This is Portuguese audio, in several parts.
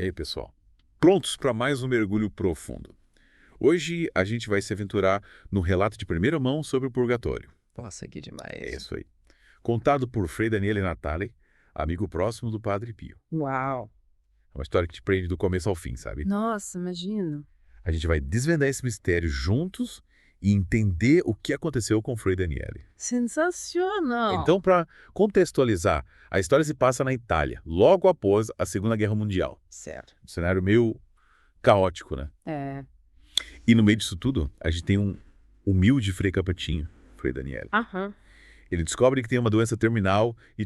E aí, pessoal? Prontos para mais um mergulho profundo? Hoje a gente vai se aventurar no relato de primeira mão sobre o purgatório. Nossa, que É demais. isso aí. Contado por Frei Daniele Natali, amigo próximo do Padre Pio. Uau. É uma história que te prende do começo ao fim, sabe? Nossa, imagino. A gente vai desvendar esse mistério juntos e entender o que aconteceu com Frei Daniele. Sensacional. Então, para contextualizar, a história se passa na Itália, logo após a Segunda Guerra Mundial. Certo. Um cenário meio caótico, né? É. E no meio disso tudo, a gente tem um humilde Frei Capetinho, Frei Daniele. Aham. Ele descobre que tem uma doença terminal e,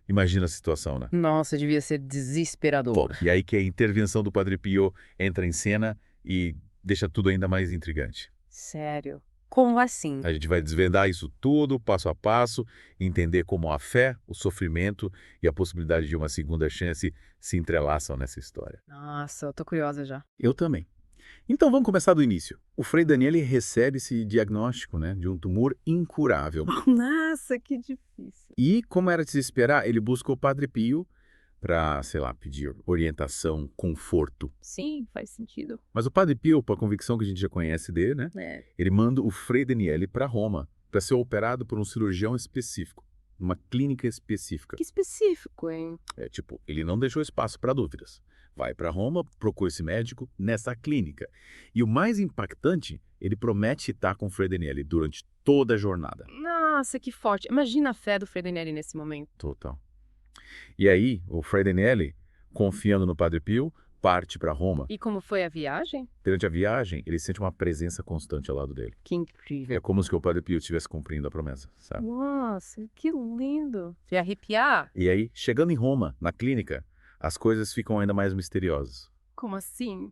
imagina a situação, né? Nossa, devia ser desesperador. E aí que a intervenção do Padre Pio entra em cena e deixa tudo ainda mais intrigante. Sério. Como assim? A gente vai desvendar isso tudo, passo a passo, entender como a fé, o sofrimento e a possibilidade de uma segunda chance se entrelaçam nessa história. Nossa, eu tô curiosa já. Eu também. Então vamos começar do início. O Frei Daniele recebe esse diagnóstico, de um tumor incurável. Nossa, que difícil. E, como era de se esperar, ele busca o Padre Pio para, pedir orientação, conforto. Sim, faz sentido. Mas o Padre Pio, por convicção que a gente já conhece dele, É. ele manda o Frei Daniele para Roma para ser operado por um cirurgião específico, numa clínica específica. Que específico, hein? Ele não deixou espaço para dúvidas. Vai para Roma, procura esse médico nessa clínica. E o mais impactante, ele promete estar com o Frei Daniele durante toda a jornada. Nossa, que forte. Imagina a fé do Frei Daniele nesse momento. Total. E aí, o Frei Daniele, confiando no Padre Pio, parte para Roma. E como foi a viagem? Durante a viagem, ele sente uma presença constante ao lado dele. Que incrível. É como se o Padre Pio estivesse cumprindo a promessa, sabe? Nossa, que lindo. De arrepiar? E aí, chegando em Roma, na clínica, as coisas ficam ainda mais misteriosas. Como assim?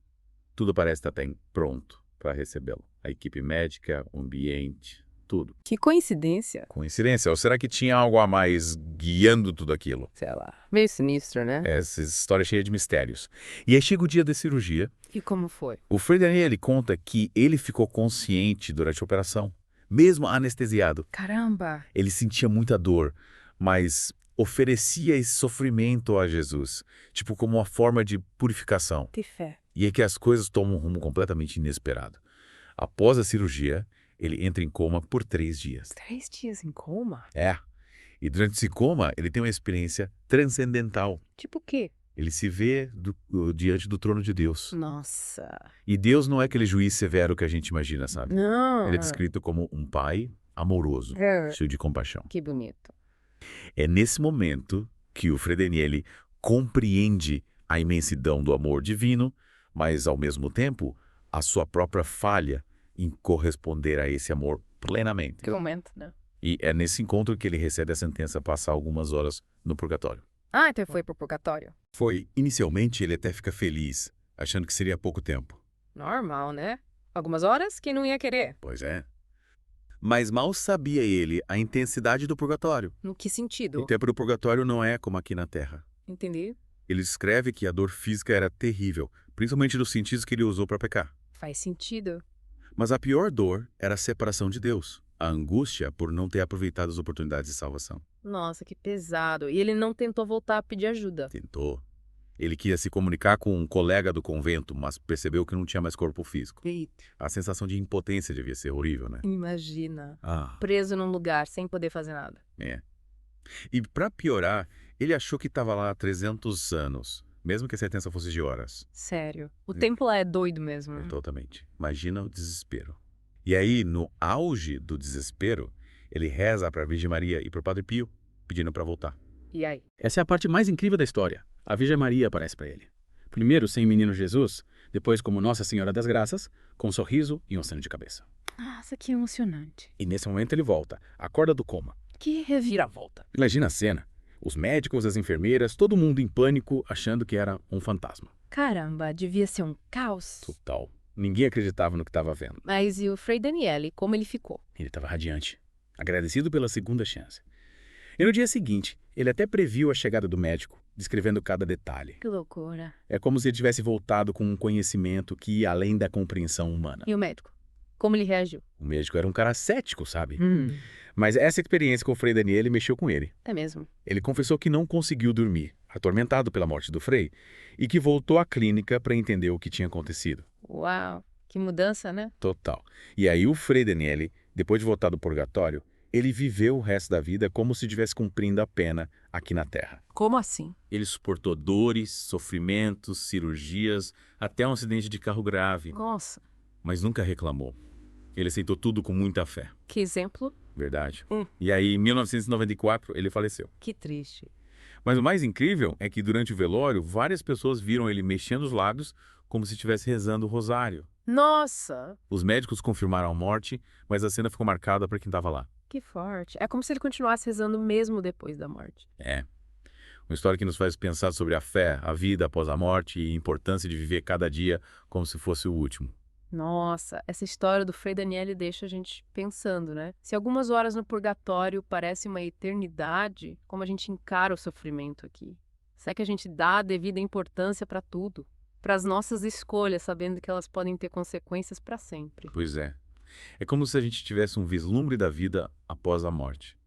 Tudo parece estar bem pronto para recebê-lo. A equipe médica, o ambiente, tudo. Que coincidência. Coincidência? Ou será que tinha algo a mais guiando tudo aquilo? Sei lá. Meio sinistro, né? Essa história é cheia de mistérios. E aí chega o dia da cirurgia. E como foi? O Frei Daniele conta que ele ficou consciente durante a operação, mesmo anestesiado. Caramba. Ele sentia muita dor, mas oferecia esse sofrimento a Jesus, como uma forma de purificação. Que fé. E é que as coisas tomam um rumo completamente inesperado. Após a cirurgia, ele entra em coma por 3 dias. 3 dias em coma? E durante esse coma, ele tem uma experiência transcendental. Tipo o quê? Ele se vê diante do trono de Deus. Nossa. E Deus não é aquele juiz severo que a gente imagina, sabe? Não. Ele é descrito como um pai amoroso, É. cheio de compaixão. Que bonito. É nesse momento que o Frei Daniele compreende a imensidão do amor divino, mas, ao mesmo tempo, a sua própria falha em corresponder a esse amor plenamente. Que momento, né? E é nesse encontro que ele recebe a sentença a passar algumas horas no purgatório. Ah, então foi pro purgatório. Inicialmente, ele até fica feliz, achando que seria pouco tempo. Normal, né? Algumas horas, quem não ia querer? Pois é. Mas mal sabia ele a intensidade do purgatório. No que sentido? O tempo do purgatório não é como aqui na Terra. Entendi. Ele descreve que a dor física era terrível, principalmente nos sentidos que ele usou para pecar. Faz sentido. Mas a pior dor era a separação de Deus, a angústia por não ter aproveitado as oportunidades de salvação. Nossa, que pesado. E ele não tentou voltar a pedir ajuda. Tentou. Ele queria se comunicar com um colega do convento, mas percebeu que não tinha mais corpo físico. Eita. A sensação de impotência devia ser horrível, né? Imagina. Ah, Preso num lugar, sem poder fazer nada. é. E para piorar, ele achou que estava lá há 300 anos, mesmo que a sentença fosse de horas. Sério. O tempo lá é doido mesmo. Totalmente. Imagina o desespero. E aí, no auge do desespero, ele reza para a Virgem Maria e para o Padre Pio, pedindo para voltar. E aí? Essa é a parte mais incrível da história. A Virgem Maria aparece para ele. Primeiro sem o menino Jesus, depois como Nossa Senhora das Graças, com um sorriso e um aceno de cabeça. Nossa, que emocionante. E nesse momento ele volta, acorda do coma. Que reviravolta. Imagina a cena. Os médicos, as enfermeiras, todo mundo em pânico, achando que era um fantasma. Caramba, devia ser um caos. Total. Ninguém acreditava no que estava vendo. Mas e o Frei Daniele, como ele ficou? Ele estava radiante, agradecido pela segunda chance. E no dia seguinte, ele até previu a chegada do médico, descrevendo cada detalhe. Que loucura. É como se ele tivesse voltado com um conhecimento que ia além da compreensão humana. E o médico? Como ele reagiu? O médico era um cara cético, sabe? Mas essa experiência com o Frei Daniele mexeu com ele. É mesmo. Ele confessou que não conseguiu dormir, atormentado pela morte do Frei, e que voltou à clínica para entender o que tinha acontecido. Uau, que mudança, né? Total. E aí o Frei Daniele, depois de voltar do purgatório, ele viveu o resto da vida como se estivesse cumprindo a pena aqui na Terra. Como assim? Ele suportou dores, sofrimentos, cirurgias, até um acidente de carro grave, Nossa, mas nunca reclamou. Ele aceitou tudo com muita fé. que exemplo. Verdade. Hum. E aí, em 1994, ele faleceu. Que triste. Mas o mais incrível é que durante o velório, várias pessoas viram ele mexendo os lábios como se estivesse rezando o rosário. Nossa, Os médicos confirmaram a morte, mas a cena ficou marcada para quem estava lá. que forte. É como se ele continuasse rezando mesmo depois da morte. É. Uma história que nos faz pensar sobre a fé, a vida após a morte e a importância de viver cada dia como se fosse o último. Nossa, essa história do Frei Daniele deixa a gente pensando, né? Se algumas horas no purgatório parecem uma eternidade, como a gente encara o sofrimento aqui? Será que a gente dá a devida importância para tudo? Para as nossas escolhas, sabendo que elas podem ter consequências para sempre. Pois é. É como se a gente tivesse um vislumbre da vida após a morte.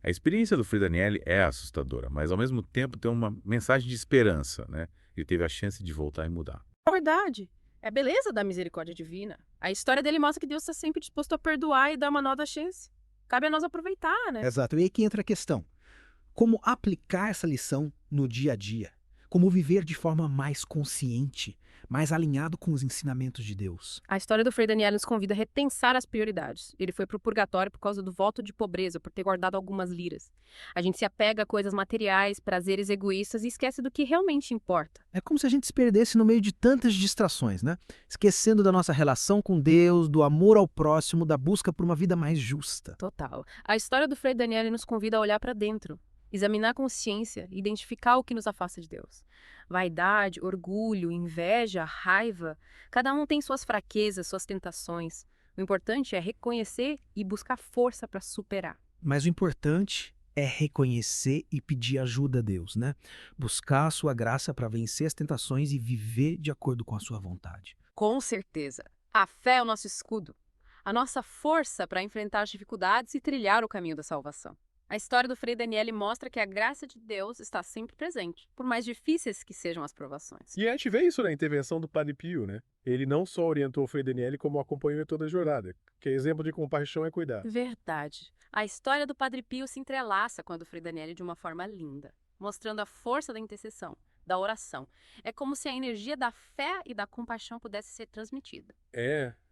A experiência do Frei Daniele é assustadora, mas ao mesmo tempo tem uma mensagem de esperança, né? Ele teve a chance de voltar e mudar. É verdade. É a beleza da misericórdia divina. A história dele mostra que Deus está sempre disposto a perdoar e dar uma nova chance. Cabe a nós aproveitar, né? Exato. E aí que entra a questão. Como aplicar essa lição no dia a dia? Como viver de forma mais consciente, mais alinhado com os ensinamentos de Deus? A história do Frei Daniele nos convida a repensar as prioridades. Ele foi para o purgatório por causa do voto de pobreza, por ter guardado algumas liras. A gente se apega a coisas materiais, prazeres egoístas e esquece do que realmente importa. É como se a gente se perdesse no meio de tantas distrações, né? Esquecendo da nossa relação com Deus, do amor ao próximo, da busca por uma vida mais justa. Total. A história do Frei Daniele nos convida a olhar para dentro, examinar a consciência, identificar o que nos afasta de Deus. Vaidade, orgulho, inveja, raiva, cada um tem suas fraquezas, suas tentações. O importante é reconhecer e buscar força para superar. Mas o importante é reconhecer e pedir ajuda a Deus, né? Buscar a sua graça para vencer as tentações e viver de acordo com a sua vontade. Com certeza. A fé é o nosso escudo, a nossa força para enfrentar as dificuldades e trilhar o caminho da salvação. A história do Frei Daniele mostra que a graça de Deus está sempre presente, por mais difíceis que sejam as provações. E a gente vê isso na intervenção do Padre Pio, né? Ele não só orientou o Frei Daniele, como o acompanhou em toda a jornada, que exemplo de compaixão é cuidar. Verdade. A história do Padre Pio se entrelaça com a do Frei Daniele de uma forma linda, mostrando a força da intercessão, da oração. É como se a energia da fé e da compaixão pudesse ser transmitida.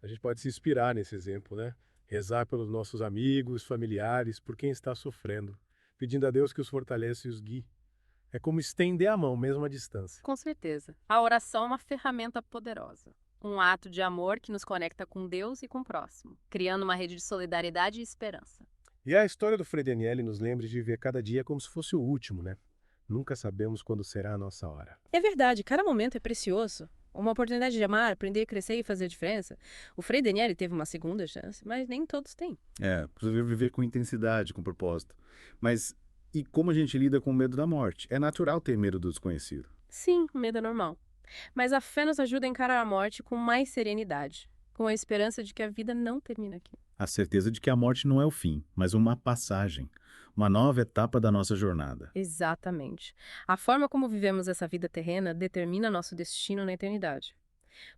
A gente pode se inspirar nesse exemplo, né? Rezar pelos nossos amigos, familiares, por quem está sofrendo, pedindo a Deus que os fortaleça e os guie. É como estender a mão, mesmo à distância. Com certeza. A oração é uma ferramenta poderosa. Um ato de amor que nos conecta com Deus e com o próximo, criando uma rede de solidariedade e esperança. E a história do Frei Daniele nos lembra de viver cada dia como se fosse o último, né? Nunca sabemos quando será a nossa hora. É verdade, cada momento é precioso. Uma oportunidade de amar, aprender, crescer e fazer a diferença. O Frei Daniele teve uma segunda chance, mas nem todos têm. Precisa viver com intensidade, com propósito. Mas e como a gente lida com o medo da morte? É natural ter medo do desconhecido. Sim, o medo é normal. Mas a fé nos ajuda a encarar a morte com mais serenidade, com a esperança de que a vida não termina aqui. A certeza de que a morte não é o fim, mas uma passagem, uma nova etapa da nossa jornada. Exatamente. A forma como vivemos essa vida terrena determina nosso destino na eternidade.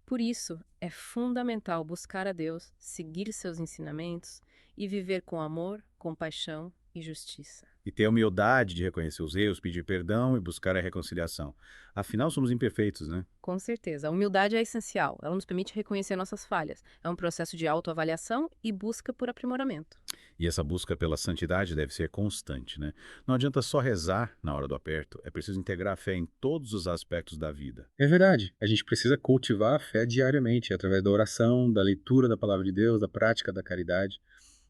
Por isso, é fundamental buscar a Deus, seguir seus ensinamentos e viver com amor, compaixão e justiça. E ter a humildade de reconhecer os erros, pedir perdão e buscar a reconciliação. Afinal, somos imperfeitos, né? Com certeza. A humildade é essencial. Ela nos permite reconhecer nossas falhas. É um processo de autoavaliação e busca por aprimoramento. E essa busca pela santidade deve ser constante, né? Não adianta só rezar na hora do aperto, é preciso integrar a fé em todos os aspectos da vida. É verdade. A gente precisa cultivar a fé diariamente, através da oração, da leitura da palavra de Deus, da prática da caridade.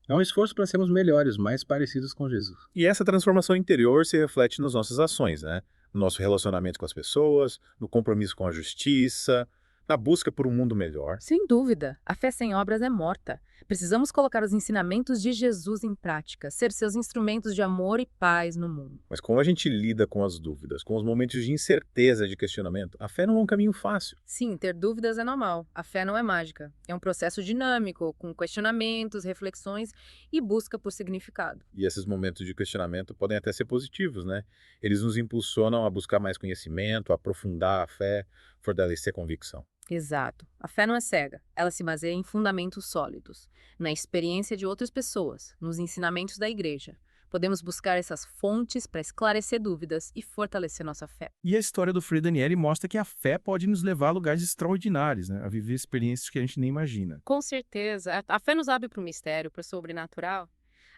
É um esforço para sermos melhores, mais parecidos com Jesus. E essa transformação interior se reflete nas nossas ações, né? No nosso relacionamento com as pessoas, no compromisso com a justiça, na busca por um mundo melhor. Sem dúvida, a fé sem obras é morta. Precisamos colocar os ensinamentos de Jesus em prática, ser seus instrumentos de amor e paz no mundo. Mas como a gente lida com as dúvidas, com os momentos de incerteza, de questionamento, a fé não é um caminho fácil. Sim, ter dúvidas é normal. A fé não é mágica. É um processo dinâmico, com questionamentos, reflexões e busca por significado. E esses momentos de questionamento podem até ser positivos, né? Eles nos impulsionam a buscar mais conhecimento, a aprofundar a fé, fortalecer a convicção. Exato. A fé não é cega. Ela se baseia em fundamentos sólidos, na experiência de outras pessoas, nos ensinamentos da igreja. Podemos buscar essas fontes para esclarecer dúvidas e fortalecer nossa fé. E a história do Frei Daniele mostra que a fé pode nos levar a lugares extraordinários, né? A viver experiências que a gente nem imagina. Com certeza. A fé nos abre para o mistério, para o sobrenatural.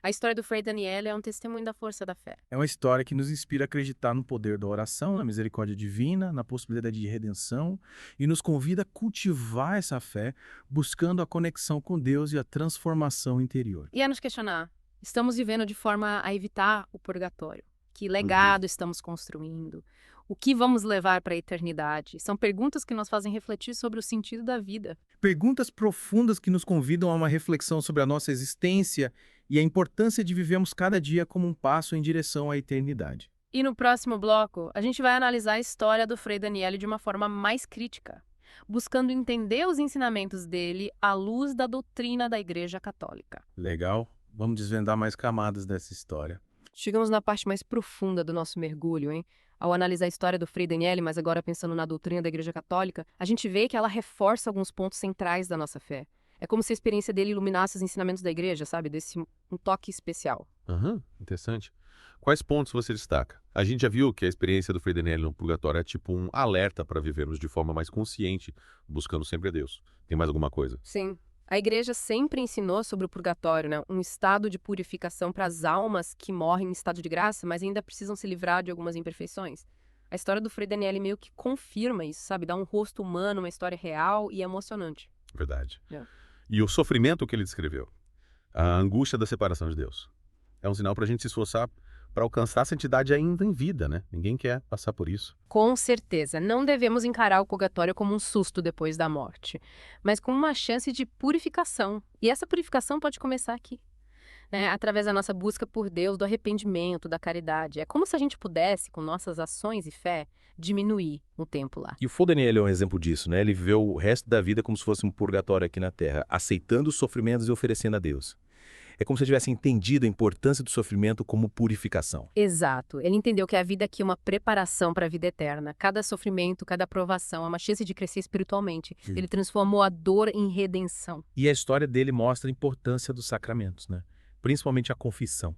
A história do Frei Daniele é um testemunho da força da fé. É uma história que nos inspira a acreditar no poder da oração, na misericórdia divina, na possibilidade de redenção e nos convida a cultivar essa fé, buscando a conexão com Deus e a transformação interior. E a nos questionar, estamos vivendo de forma a evitar o purgatório? Que legado estamos construindo? O que vamos levar para a eternidade? São perguntas que nos fazem refletir sobre o sentido da vida. Perguntas profundas que nos convidam a uma reflexão sobre a nossa existência e a importância de vivermos cada dia como um passo em direção à eternidade. E no próximo bloco, a gente vai analisar a história do Frei Daniele de uma forma mais crítica, buscando entender os ensinamentos dele à luz da doutrina da Igreja Católica. Legal? Vamos desvendar mais camadas dessa história. Chegamos na parte mais profunda do nosso mergulho, hein? Ao analisar a história do Frei Daniele, mas agora pensando na doutrina da Igreja Católica, a gente vê que ela reforça alguns pontos centrais da nossa fé. É como se a experiência dele iluminasse os ensinamentos da Igreja, sabe? Desse um toque especial. Interessante. Quais pontos você destaca? A gente já viu que a experiência do Frei Daniele no purgatório é tipo um alerta para vivermos de forma mais consciente, buscando sempre a Deus. Tem mais alguma coisa? Sim. A Igreja sempre ensinou sobre o purgatório, né? Um estado de purificação para as almas que morrem em estado de graça, mas ainda precisam se livrar de algumas imperfeições. A história do Frei Daniele meio que confirma isso, sabe? Dá um rosto humano, uma história real e emocionante. Verdade. É. E o sofrimento que ele descreveu, a angústia da separação de Deus, é um sinal para a gente se esforçar para alcançar a santidade ainda em vida, né? Ninguém quer passar por isso. Com certeza, não devemos encarar o purgatório como um susto depois da morte, mas como uma chance de purificação. E essa purificação pode começar aqui, né? Através da nossa busca por Deus, do arrependimento, da caridade. É como se a gente pudesse, com nossas ações e fé, diminuir o tempo lá. E o Frei Daniele é um exemplo disso, né? Ele viveu o resto da vida como se fosse um purgatório aqui na Terra, aceitando os sofrimentos e oferecendo a Deus. É como se ele tivesse entendido a importância do sofrimento como purificação. Exato. Ele entendeu que a vida aqui é uma preparação para a vida eterna. Cada sofrimento, cada provação é uma chance de crescer espiritualmente. Ele transformou a dor em redenção. E a história dele mostra a importância dos sacramentos, né? Principalmente a confissão.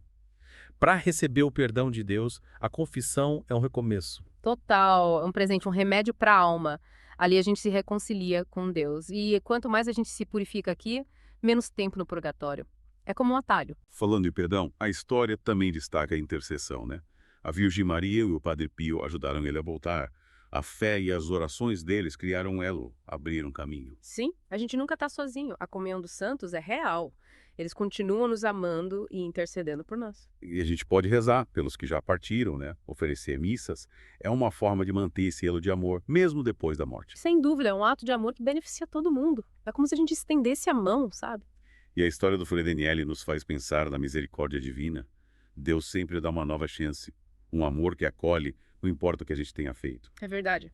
Para receber o perdão de Deus, a confissão é um recomeço. Total, é um presente, um remédio para a alma. Ali a gente se reconcilia com Deus. E quanto mais a gente se purifica aqui, menos tempo no purgatório. É como um atalho. Falando em perdão, a história também destaca a intercessão, né? A Virgem Maria e o Padre Pio ajudaram ele a voltar. A fé e as orações deles criaram um elo, abriram caminho. Sim, a gente nunca está sozinho. A comunhão dos santos é real. Eles continuam nos amando e intercedendo por nós. E a gente pode rezar pelos que já partiram, né? Oferecer missas é uma forma de manter esse elo de amor, mesmo depois da morte. Sem dúvida, é um ato de amor que beneficia todo mundo. É como se a gente estendesse a mão, sabe? E a história do Frei Daniele nos faz pensar na misericórdia divina. Deus sempre dá uma nova chance, um amor que acolhe, não importa o que a gente tenha feito. É verdade.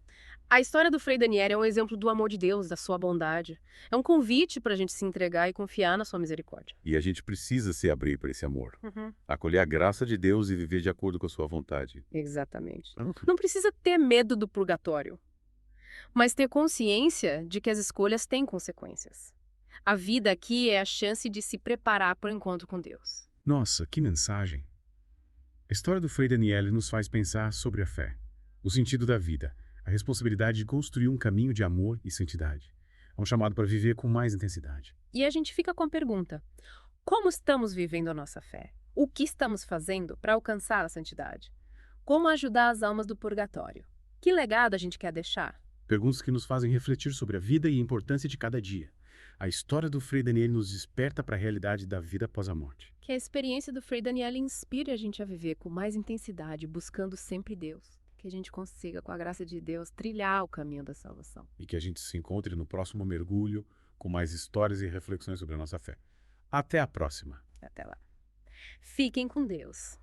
A história do Frei Daniele é um exemplo do amor de Deus, da sua bondade. É um convite para a gente se entregar e confiar na sua misericórdia. E a gente precisa se abrir para esse amor, acolher a graça de Deus e viver de acordo com a sua vontade. Exatamente. Não precisa ter medo do purgatório, mas ter consciência de que as escolhas têm consequências. A vida aqui é a chance de se preparar para o encontro com Deus. Nossa, que mensagem! A história do Frei Daniele nos faz pensar sobre a fé, o sentido da vida, a responsabilidade de construir um caminho de amor e santidade. É um chamado para viver com mais intensidade. E a gente fica com a pergunta: como estamos vivendo a nossa fé? O que estamos fazendo para alcançar a santidade? Como ajudar as almas do purgatório? Que legado a gente quer deixar? Perguntas que nos fazem refletir sobre a vida e a importância de cada dia. A história do Frei Daniele nos desperta para a realidade da vida após a morte. Que a experiência do Frei Daniele inspire a gente a viver com mais intensidade, buscando sempre Deus. que a gente consiga, com a graça de Deus, trilhar o caminho da salvação. E que a gente se encontre no próximo mergulho com mais histórias e reflexões sobre a nossa fé. Até a próxima! Até lá. Fiquem com Deus.